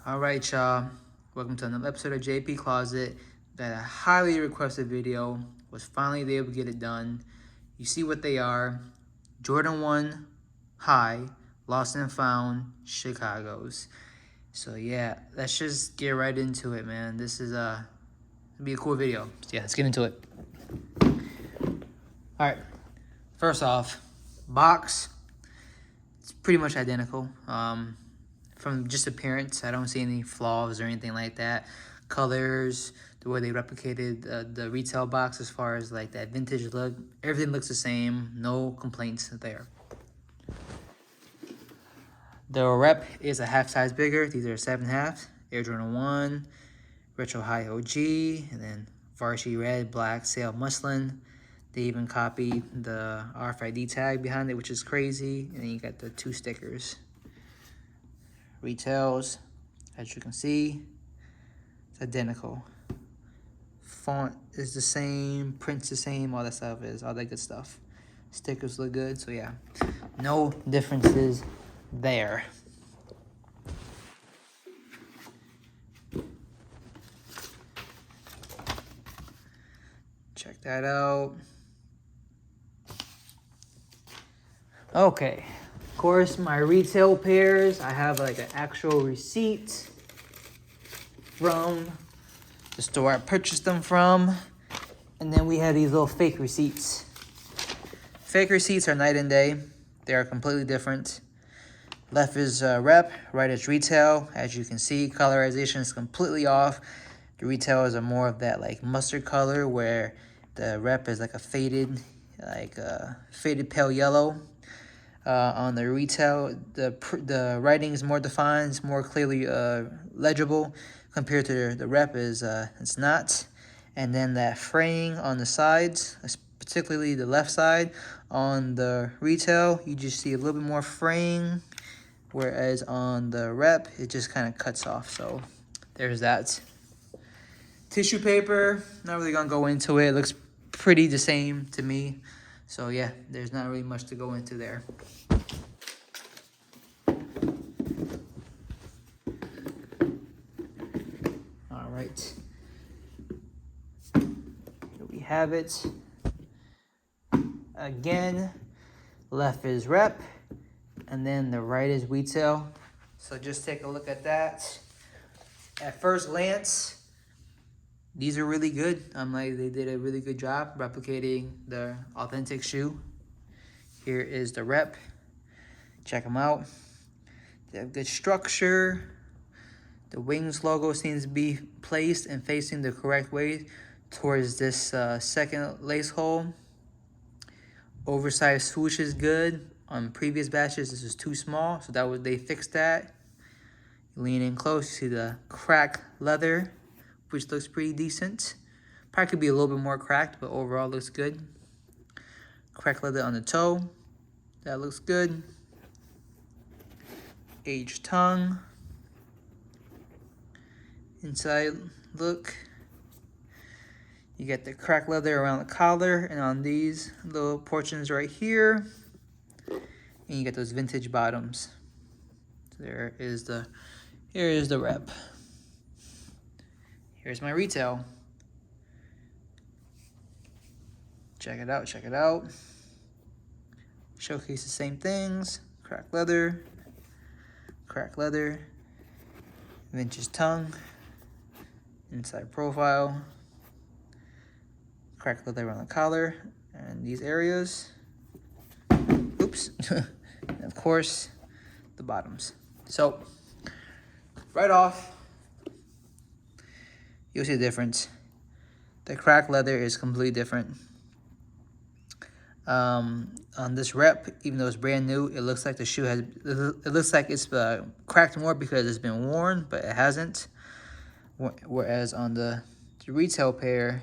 Alright, y'all. Welcome to another episode of JP Closet. That a highly requested video. Was finally able to get it done. You see what they are. Jordan 1 High, Lost and Found, Chicago's. So yeah, let's just get right into it, man. This is gonna be a cool video. So yeah, let's get into it. Alright. First off, box. It's pretty much identical. From just appearance, I don't see any flaws or anything like that. Colors, the way they replicated the retail box as far as like that vintage look, everything looks the same. No complaints there. The rep is a half size bigger. These are 7.5. Air Jordan 1, Retro High OG, and then Varsity Red, Black, Sail Muslin. They even copied the RFID tag behind it, which is crazy. And then you got the 2 stickers. Retails, as you can see, it's identical. Font is the same, print's the same, all that stuff is, all that good stuff. Stickers look good, so yeah, no differences there. Check that out. Okay. Of course, my retail pairs, I have like an actual receipt from the store I purchased them from. And then we have these little fake receipts. Fake receipts are night and day. They are completely different. Left is rep, right is retail. As you can see, colorization is completely off. The retail is a more of that like mustard color, where the rep is like a faded pale yellow. On the retail, the writing is more defined, it's more clearly legible compared to the rep is it's not. And then that fraying on the sides, particularly the left side on the retail, you just see a little bit more fraying, whereas on the rep it just kind of cuts off. So there's that. Tissue paper, not really gonna go into it. It looks pretty the same to me. So yeah, there's not really much to go into there. All right. Here we have it. Again, left is rep, and then the right is retail. So just take a look at that. At first glance, these are really good. They did a really good job replicating the authentic shoe. Here is the rep. Check them out. They have good structure. The wings logo seems to be placed and facing the correct way towards this second lace hole. Oversized swoosh is good. On previous batches, this is too small, so they fixed that. You lean in close, you see the cracked leather, which looks pretty decent. Probably could be a little bit more cracked, but overall looks good. Cracked leather on the toe, that looks good. Aged tongue. Inside look. You get the cracked leather around the collar and on these little portions right here. And you get those vintage bottoms. So here is the rep. Here's my retail. Check it out, check it out. Showcase the same things. Cracked leather, vintage tongue, inside profile, cracked leather around the collar, and these areas. Oops. And of course, the bottoms. So, right off, you'll see the difference. The cracked leather is completely different. On this rep, even though it's brand new, it looks like the shoe it's cracked more because it's been worn, but it hasn't. Whereas on the retail pair,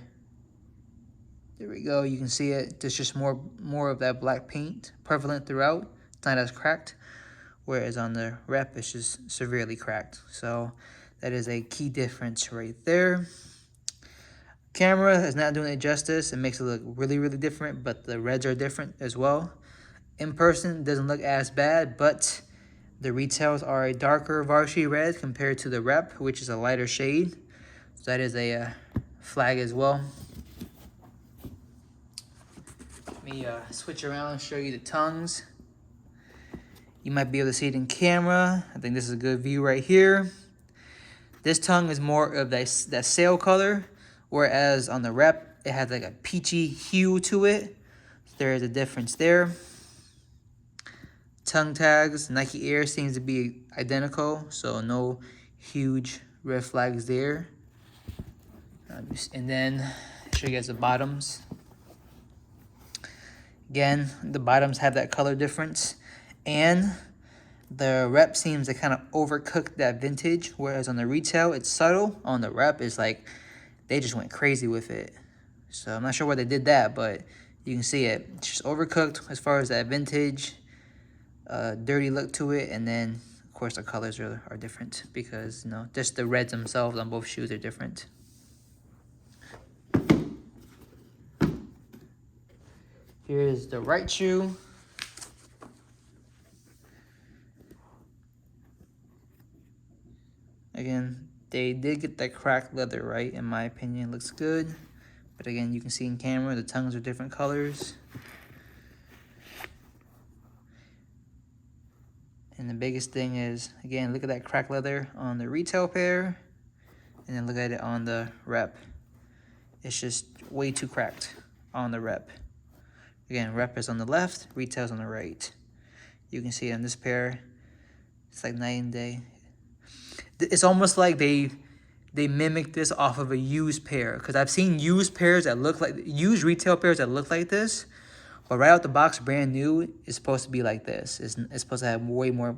there we go, you can see it. There's just more of that black paint prevalent throughout. It's not as cracked. Whereas on the rep, it's just severely cracked. So that is a key difference right there. Camera is not doing it justice. It makes it look really, really different, but the reds are different as well. In person, it doesn't look as bad, but The retails are a darker varsity red compared to the rep, which is a lighter shade. So that is a flag as well. Let me switch around and show you the tongues. You might be able to see it in camera. I think this is a good view right here. This tongue is more of that sail color, whereas on the rep, it has like a peachy hue to it. There is a difference there. Tongue tags, Nike Air seems to be identical, so no huge red flags there. And then I'll show you guys the bottoms. Again, the bottoms have that color difference, and the rep seems to kind of overcook that vintage, whereas on the retail, it's subtle. On the rep, it's like they just went crazy with it. So I'm not sure why they did that, but you can see it. It's just overcooked as far as that vintage, dirty look to it. And then, of course, the colors are different because, you know, just the reds themselves on both shoes are different. Here's the right shoe. Again, they did get that cracked leather right, in my opinion. It looks good. But again, you can see in camera, the tongues are different colors. And the biggest thing is, again, look at that cracked leather on the retail pair. And then look at it on the rep. It's just way too cracked on the rep. Again, rep is on the left, retail's on the right. You can see on this pair, it's like night and day. It's almost like they mimicked this off of a used pair, because I've seen used pairs that look like, used retail pairs that look like this, but right out the box, brand new, is supposed to be like this. It's supposed to have way more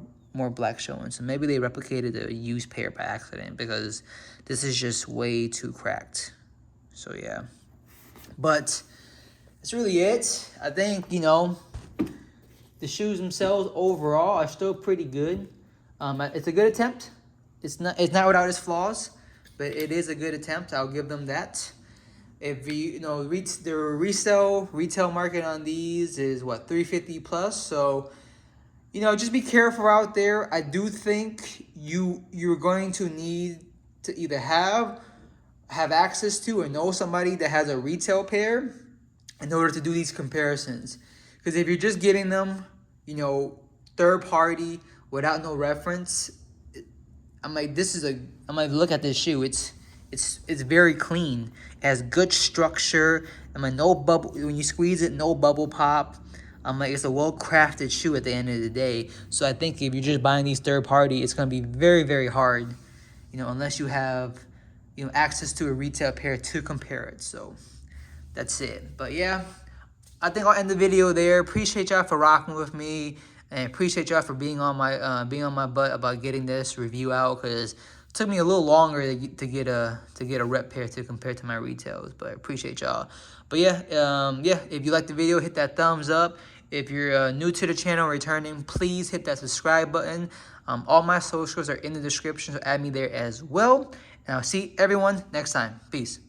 black showing. So maybe they replicated a used pair by accident, because this is just way too cracked. So yeah, but that's really it. I think, you know, the shoes themselves overall are still pretty good. It's a good attempt. It's not without its flaws, but it is a good attempt. I'll give them that. If you know, the retail market on these is what, $350 plus. So, you know, just be careful out there. I do think you're going to need to either have access to or know somebody that has a retail pair in order to do these comparisons. Because if you're just getting them, you know, third party without no reference, I'm like, look at this shoe. It's very clean. It has good structure. I'm like, no bubble, when you squeeze it, no bubble pop. I'm like, it's a well-crafted shoe at the end of the day. So I think if you're just buying these third party, it's going to be very, very hard, you know, unless you have, you know, access to a retail pair to compare it. So that's it. But yeah, I think I'll end the video there. Appreciate y'all for rocking with me, and appreciate y'all for being on my butt about getting this review out, because it took me a little longer to get a rep pair to compare to my retails. But I appreciate y'all. But yeah, if you like the video, hit that thumbs up. If you're new to the channel, returning, please hit that subscribe button. All my socials are in the description, so add me there as well. And I'll see everyone next time. Peace.